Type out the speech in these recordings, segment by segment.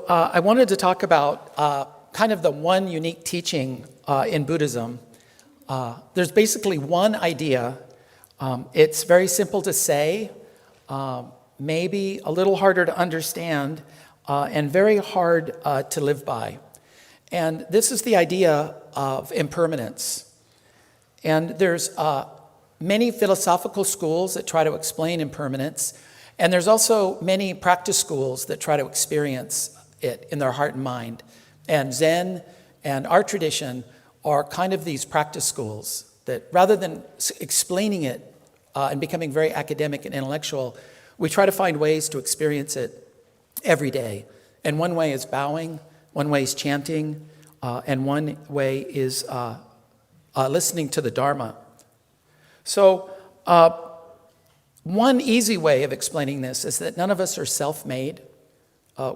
I wanted to talk about kind of the one unique teaching in Buddhism. There's basically one idea. It's very simple to say, maybe a little harder to understand, and very hard to live by. And this is the idea of impermanence. And there's many philosophical schools that try to explain impermanence. And there's also many practice schools that try to experience it in their heart and mind. And Zen and our tradition are kind of these practice schools that rather than explaining it and becoming very academic and intellectual, we try to find ways to experience it every day. And one way is bowing, one way is chanting, and one way is listening to the Dharma. So, one easy way of explaining this is that none of us are self-made.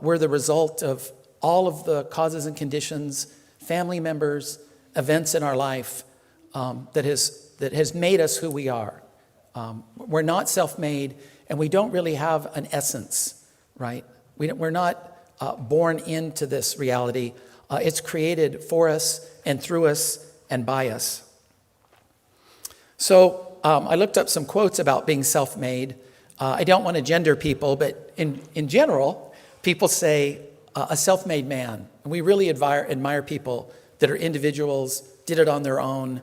We're the result of all of the causes and conditions, family members, events in our life that has made us who we are. We're not self-made, and we don't really have an essence, right? We're not born into this reality. It's created for us and through us and by us. So I looked up some quotes about being self-made. I don't want to gender people, but in general, people say a self-made man. And we really admire people that are individuals, did it on their own.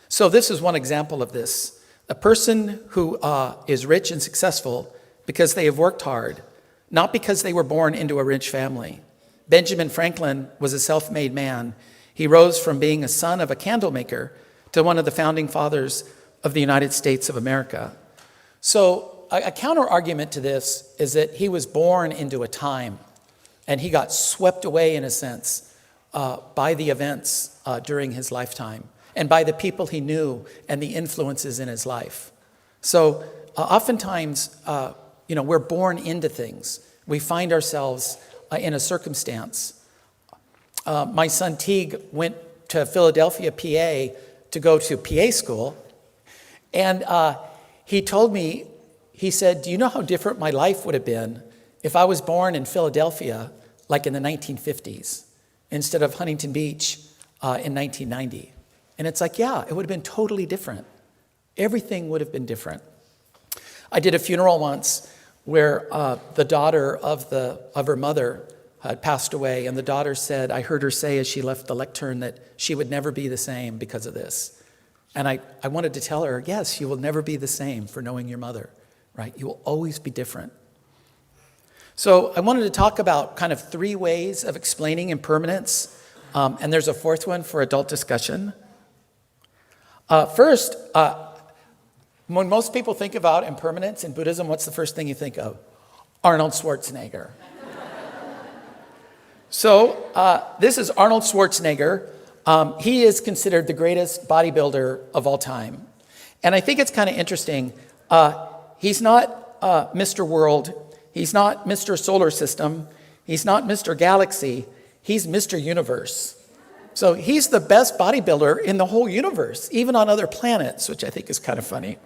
So this is one example of this. A person who is rich and successful because they have worked hard, not because they were born into a rich family. Benjamin Franklin was a self-made man. He rose from being a son of a candle maker to one of the founding fathers of the United States of America. So a counter-argument to this is that he was born into a time, and he got swept away, in a sense, by the events during his lifetime, and by the people he knew and the influences in his life. So oftentimes, we're born into things. We find ourselves in a circumstance. My son Teague went to Philadelphia, PA, to go to PA school. And he told me, he said, do you know how different my life would have been if I was born in Philadelphia, like in the 1950s, instead of Huntington Beach in 1990? And it's like, yeah, it would have been totally different. Everything would have been different. I did a funeral once where the daughter of her mother had passed away, and the daughter said, I heard her say as she left the lectern that she would never be the same because of this. And I wanted to tell her, yes, you will never be the same for knowing your mother, right? You will always be different. So I wanted to talk about kind of three ways of explaining impermanence, and there's a fourth one for adult discussion. First, when most people think about impermanence in Buddhism, what's the first thing you think of? Arnold Schwarzenegger. So this is Arnold Schwarzenegger. He is considered the greatest bodybuilder of all time. And I think it's kind of interesting. He's not Mr. World. He's not Mr. Solar System. He's not Mr. Galaxy. He's Mr. Universe. So he's the best bodybuilder in the whole universe, even on other planets, which I think is kind of funny.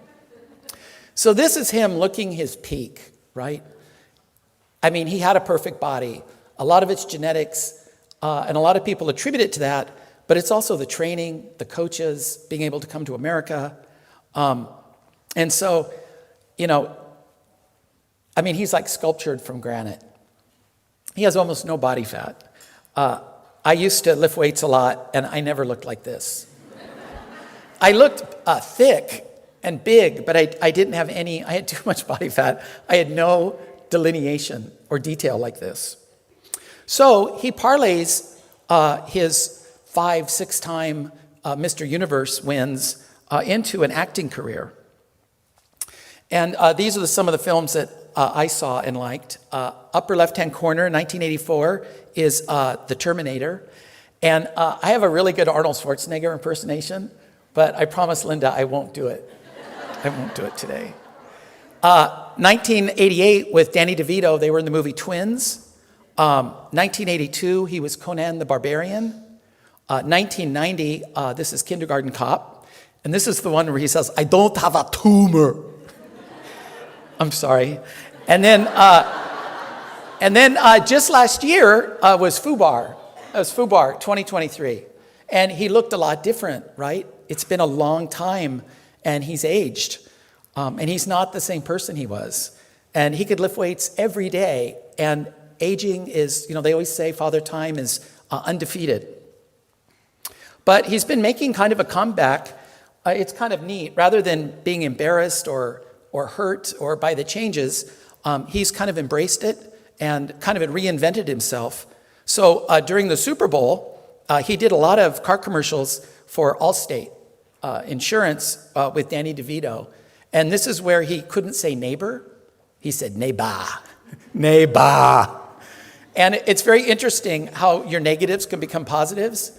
So this is him looking his peak, right? I mean, he had a perfect body. A lot of it's genetics, and a lot of people attribute it to that, but it's also the training, the coaches, being able to come to America. And so, he's like sculptured from granite. He has almost no body fat. I used to lift weights a lot, and I never looked like this. I looked thick and big, but I didn't have I had too much body fat. I had no delineation or detail like this. So he parlays his 5-6-time Mr. Universe wins into an acting career. And these are some of the films that I saw and liked. Upper left-hand corner, 1984, is The Terminator. And I have a really good Arnold Schwarzenegger impersonation, but I promise Linda I won't do it. I won't do it today. 1988 with Danny DeVito, they were in the movie Twins. 1982, he was Conan the Barbarian. 1990, this is Kindergarten Cop. And this is the one where he says, I don't have a tumor. I'm sorry. And then And then just last year was FUBAR. It was FUBAR 2023. And he looked a lot different, right? It's been a long time, and he's aged. And he's not the same person he was. And he could lift weights every day. And aging is, they always say Father Time is undefeated. But he's been making kind of a comeback. It's kind of neat. Rather than being embarrassed or hurt or by the changes, he's kind of embraced it and kind of reinvented himself. So during the Super Bowl, he did a lot of car commercials for Allstate Insurance with Danny DeVito. And this is where he couldn't say neighbor. He said neighbor, neighbor. And it's very interesting how your negatives can become positives.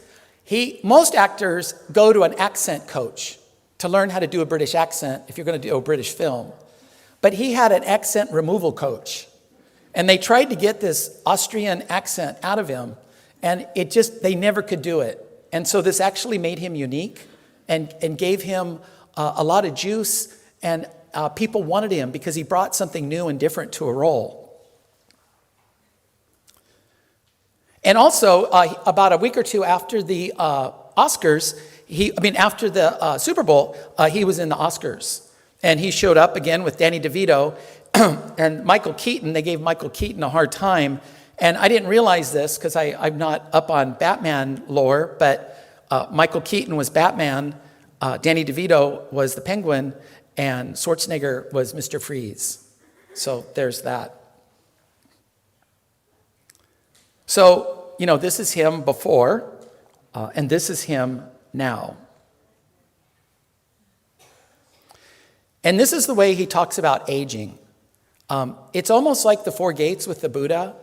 Most actors go to an accent coach to learn how to do a British accent if you're going to do a British film. But he had an accent removal coach. And they tried to get this Austrian accent out of him, and they never could do it. And so this actually made him unique and gave him a lot of juice, and people wanted him because he brought something new and different to a role. And also, about a week or two after the Oscars, after the Super Bowl, he was in the Oscars. And he showed up again with Danny DeVito and Michael Keaton. They gave Michael Keaton a hard time. And I didn't realize this because I'm not up on Batman lore, but Michael Keaton was Batman, Danny DeVito was the Penguin, and Schwarzenegger was Mr. Freeze. So there's that. So, this is him before, and this is him now. And this is the way he talks about aging. It's almost like the Four Gates with the Buddha.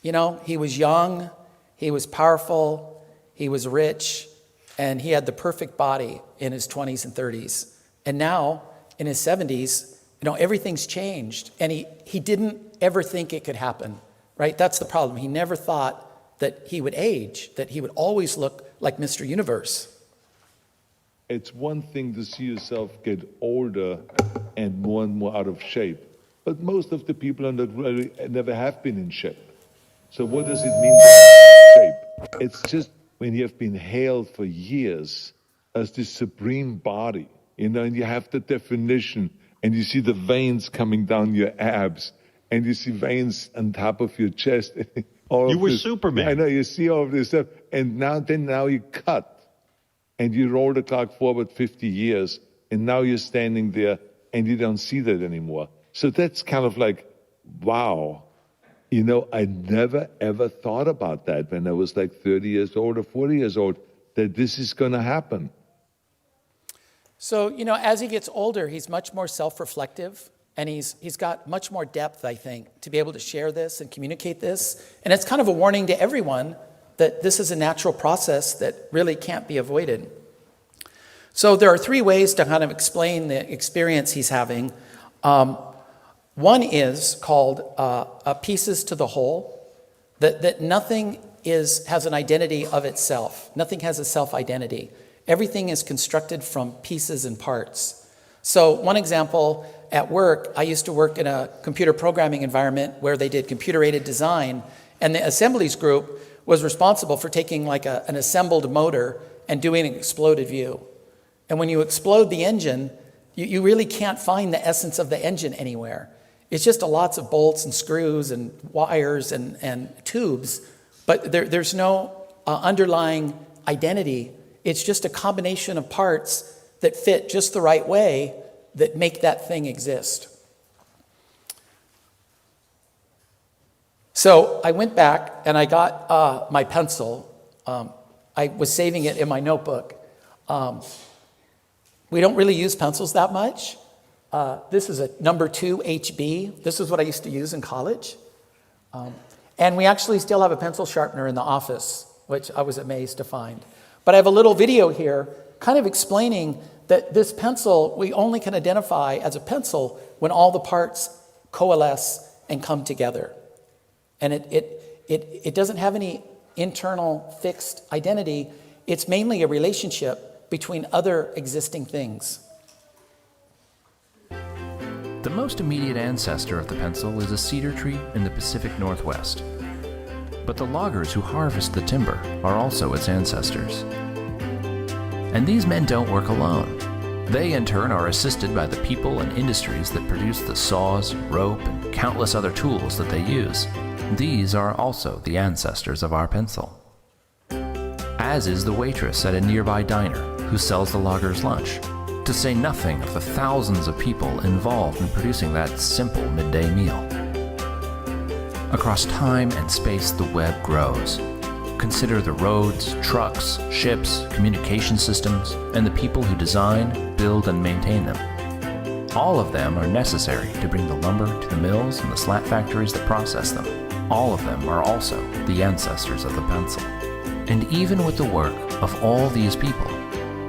He was young, he was powerful, he was rich, and he had the perfect body in his 20s and 30s. And now, in his 70s, everything's changed. And he didn't ever think it could happen. Right? That's the problem. He never thought that he would age, that he would always look like Mr. Universe. It's one thing to see yourself get older and more out of shape. But most of the people never have been in shape. So what does it mean to be in shape? It's just when you have been hailed for years as this supreme body, and you have the definition, and you see the veins coming down your abs, and you see veins on top of your chest. You were Superman. I know, you see all of this stuff. And now you cut. And you roll the clock forward 50 years. And now you're standing there and you don't see that anymore. So that's kind of like, wow. I never, ever thought about that when I was like 30 years old or 40 years old, that this is going to happen. So, as he gets older, he's much more self-reflective. And he's got much more depth, I think, to be able to share this and communicate this. And it's kind of a warning to everyone that this is a natural process that really can't be avoided. So there are three ways to kind of explain the experience he's having. One is called pieces to the whole, that nothing has an identity of itself. Nothing has a self-identity. Everything is constructed from pieces and parts. So one example, at work, I used to work in a computer programming environment where they did computer-aided design, and the assemblies group was responsible for taking like an assembled motor and doing an exploded view. And when you explode the engine, you really can't find the essence of the engine anywhere. It's just lots of bolts and screws and wires and tubes, but there's no underlying identity. It's just a combination of parts that fit just the right way that make that thing exist. So I went back and I got my pencil. I was saving it in my notebook. We don't really use pencils that much. This is a number 2 HB. This is what I used to use in college. And we actually still have a pencil sharpener in the office, which I was amazed to find. But I have a little video here kind of explaining that this pencil, we only can identify as a pencil when all the parts coalesce and come together. And it doesn't have any internal fixed identity. It's mainly a relationship between other existing things. The most immediate ancestor of the pencil is a cedar tree in the Pacific Northwest. But the loggers who harvest the timber are also its ancestors. And these men don't work alone. They, in turn, are assisted by the people and industries that produce the saws, rope, and countless other tools that they use. These are also the ancestors of our pencil. As is the waitress at a nearby diner who sells the loggers lunch, to say nothing of the thousands of people involved in producing that simple midday meal. Across time and space, the web grows. Consider the roads, trucks, ships, communication systems, and the people who design, build, and maintain them. All of them are necessary to bring the lumber to the mills and the slat factories that process them. All of them are also the ancestors of the pencil. And even with the work of all these people,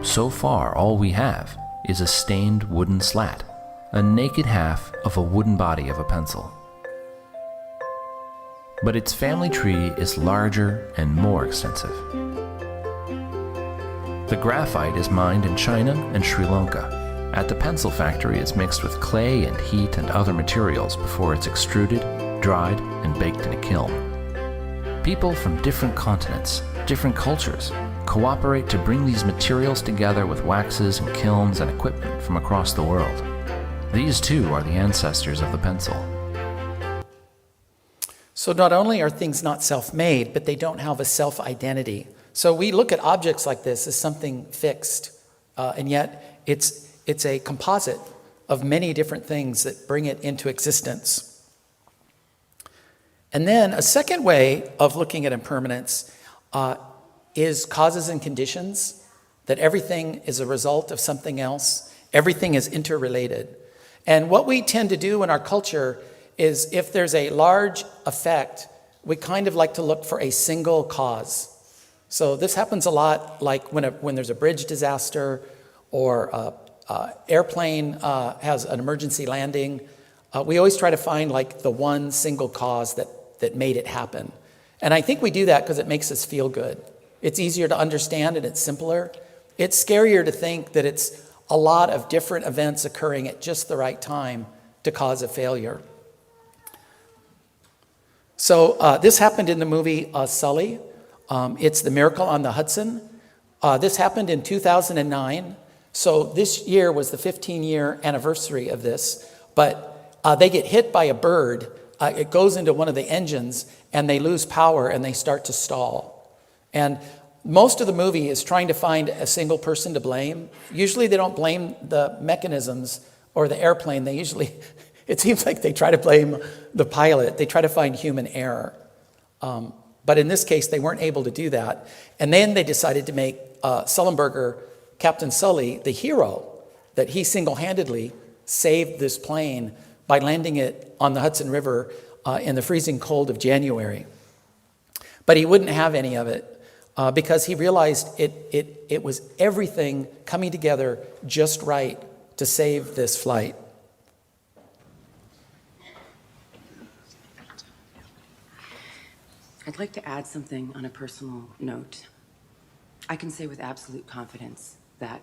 so far all we have is a stained wooden slat, a naked half of a wooden body of a pencil. But its family tree is larger and more extensive. The graphite is mined in China and Sri Lanka. At the pencil factory, it's mixed with clay and heat and other materials before it's extruded, dried, and baked in a kiln. People from different continents, different cultures, cooperate to bring these materials together with waxes and kilns and equipment from across the world. These too are the ancestors of the pencil. So not only are things not self-made, but they don't have a self-identity. So we look at objects like this as something fixed, and yet it's a composite of many different things that bring it into existence. And then a second way of looking at impermanence is causes and conditions, that everything is a result of something else. Everything is interrelated. And what we tend to do in our culture is if there's a large effect, we kind of like to look for a single cause. So this happens a lot, like when there's a bridge disaster or an airplane has an emergency landing. We always try to find like the one single cause that made it happen. And I think we do that because it makes us feel good. It's easier to understand and it's simpler. It's scarier to think that it's a lot of different events occurring at just the right time to cause a failure. So this happened in the movie Sully. It's The Miracle on the Hudson. This happened in 2009. So this year was the 15-year anniversary of this. But they get hit by a bird. It goes into one of the engines, and they lose power, and they start to stall. And most of the movie is trying to find a single person to blame. Usually they don't blame the mechanisms or the airplane. They usually, it seems like they try to blame the pilot. They try to find human error. But in this case, they weren't able to do that. And then they decided to make Sullenberger, Captain Sully, the hero, that he single-handedly saved this plane by landing it on the Hudson River in the freezing cold of January. But he wouldn't have any of it because he realized it was everything coming together just right to save this flight. I'd like to add something on a personal note. I can say with absolute confidence that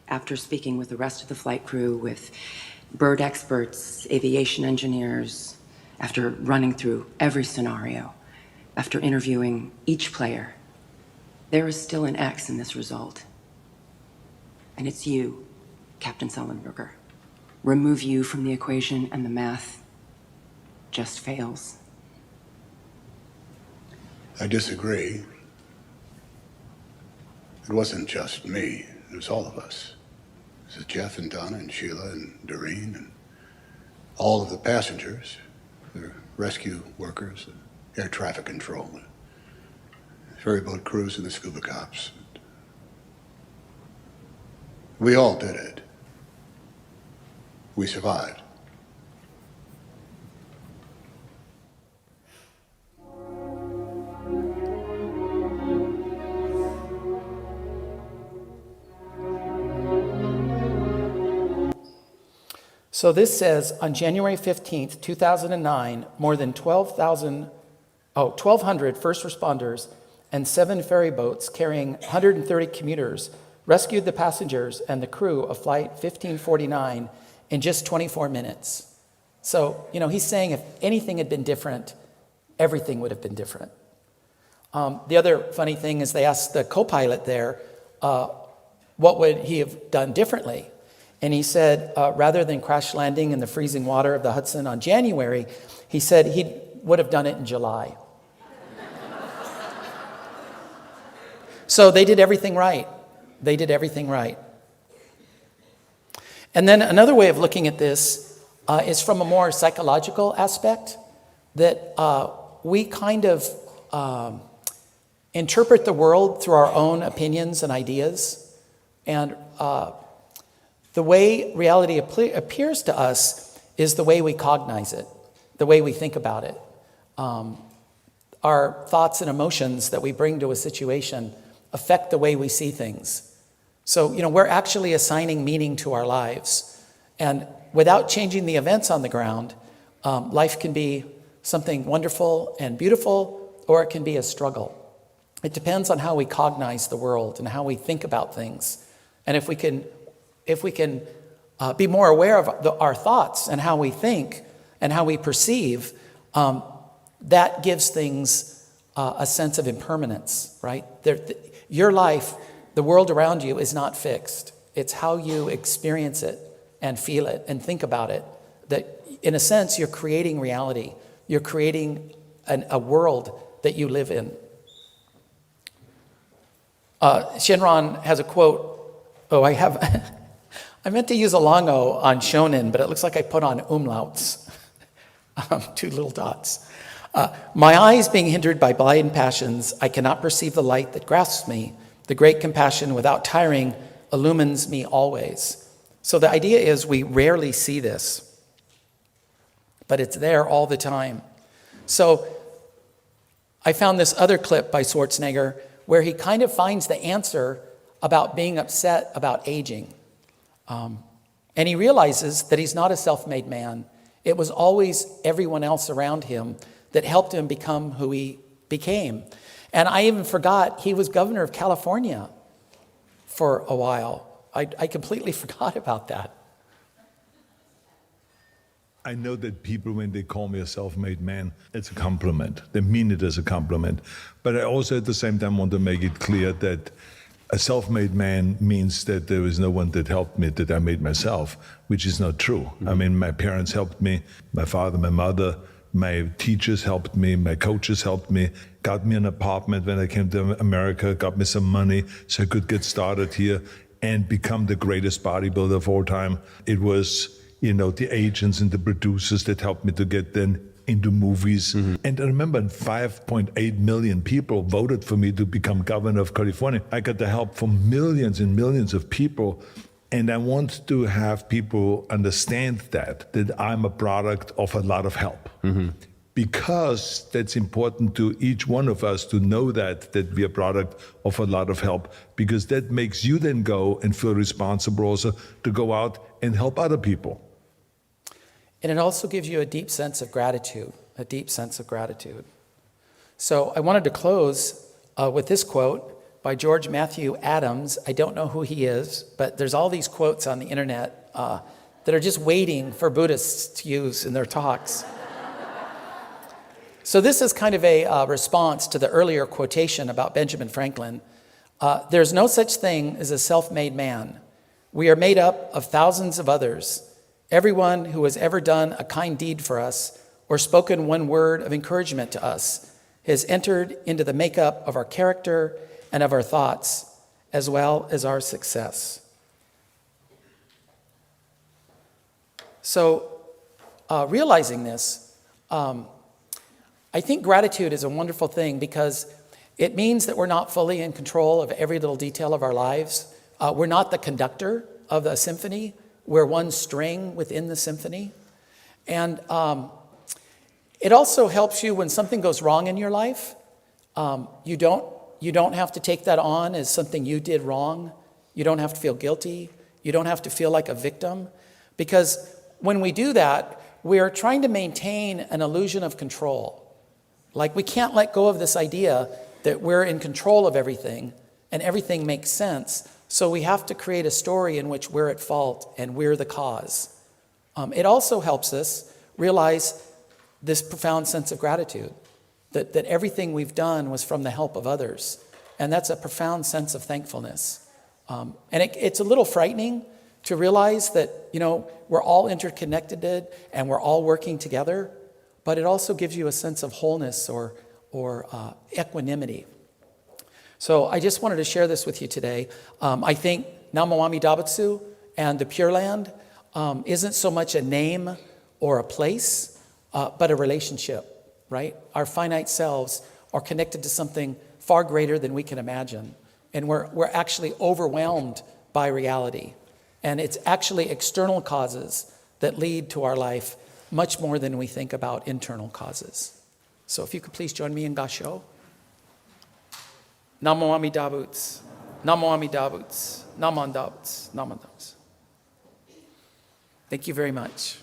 after speaking with the rest of the flight crew, with bird experts, aviation engineers, after running through every scenario, after interviewing each player, there is still an X in this result. And it's you, Captain Sullenberger. Remove you from the equation and the math just fails. I disagree. It wasn't just me, it was all of us. It was Jeff and Donna and Sheila and Doreen and all of the passengers, the rescue workers, the air traffic control, the ferry boat crews and the scuba cops. We all did it. We survived. So this says, on January 15th, 2009, more than 1,200 first responders and 7 ferry boats carrying 130 commuters rescued the passengers and the crew of Flight 1549 in just 24 minutes. So, he's saying if anything had been different, everything would have been different. The other funny thing is they asked the co-pilot there, what would he have done differently? And he said, rather than crash landing in the freezing water of the Hudson on January, he said he would have done it in July. So they did everything right. They did everything right. And then another way of looking at this is from a more psychological aspect, that we kind of interpret the world through our own opinions and ideas. And the way reality appears to us is the way we cognize it, the way we think about it. Our thoughts and emotions that we bring to a situation affect the way we see things. So, we're actually assigning meaning to our lives. And without changing the events on the ground, life can be something wonderful and beautiful, or it can be a struggle. It depends on how we cognize the world and how we think about things. And if we can be more aware of our thoughts and how we think and how we perceive, that gives things a sense of impermanence, right? Your life, the world around you, is not fixed. It's how you experience it and feel it and think about it. That, in a sense, you're creating reality. You're creating a world that you live in. Shinran has a quote. I meant to use a long O on shonen, but it looks like I put on umlauts, 2 little dots. My eyes being hindered by blind passions, I cannot perceive the light that grasps me. The great compassion without tiring illumines me always. So the idea is we rarely see this, but it's there all the time. So I found this other clip by Schwarzenegger where he kind of finds the answer about being upset about aging. And he realizes that he's not a self-made man. It was always everyone else around him that helped him become who he became. And I even forgot he was governor of California for a while. I completely forgot about that. I know that people, when they call me a self-made man, it's a compliment. They mean it as a compliment. But I also at the same time want to make it clear that a self-made man means that there is no one that helped me, that I made myself, which is not true. Mm-hmm. I mean, my parents helped me, my father, my mother, my teachers helped me, my coaches helped me, got me an apartment when I came to America, got me some money so I could get started here and become the greatest bodybuilder of all time. It was, the agents and the producers that helped me to get then into movies. Mm-hmm. And I remember 5.8 million people voted for me to become governor of California. I got the help from millions and millions of people. And I want to have people understand that I'm a product of a lot of help. Mm-hmm. Because that's important to each one of us to know that we're a product of a lot of help, because that makes you then go and feel responsible also to go out and help other people. And it also gives you a deep sense of gratitude, So I wanted to close with this quote by George Matthew Adams. I don't know who he is, but there's all these quotes on the internet that are just waiting for Buddhists to use in their talks. So this is kind of a response to the earlier quotation about Benjamin Franklin. There's no such thing as a self-made man. We are made up of thousands of others. Everyone who has ever done a kind deed for us or spoken one word of encouragement to us has entered into the makeup of our character and of our thoughts, as well as our success. So, realizing this, I think gratitude is a wonderful thing because it means that we're not fully in control of every little detail of our lives. We're not the conductor of the symphony. We're one string within the symphony. And it also helps you when something goes wrong in your life. You don't have to take that on as something you did wrong. You don't have to feel guilty. You don't have to feel like a victim. Because when we do that, we're trying to maintain an illusion of control. Like we can't let go of this idea that we're in control of everything and everything makes sense. So we have to create a story in which we're at fault and we're the cause. It also helps us realize this profound sense of gratitude, that everything we've done was from the help of others. And that's a profound sense of thankfulness. And it's a little frightening to realize that, we're all interconnected and we're all working together, but it also gives you a sense of wholeness or equanimity. So I just wanted to share this with you today. I think Namo Amida Butsu and the Pure Land isn't so much a name or a place, but a relationship, right? Our finite selves are connected to something far greater than we can imagine. And we're actually overwhelmed by reality. And it's actually external causes that lead to our life much more than we think about internal causes. So if you could please join me in Gasho. Namo Amida Butsu, Namo Amida Butsu, Namo Amida Butsu, Namo Amida Butsu. Thank you very much.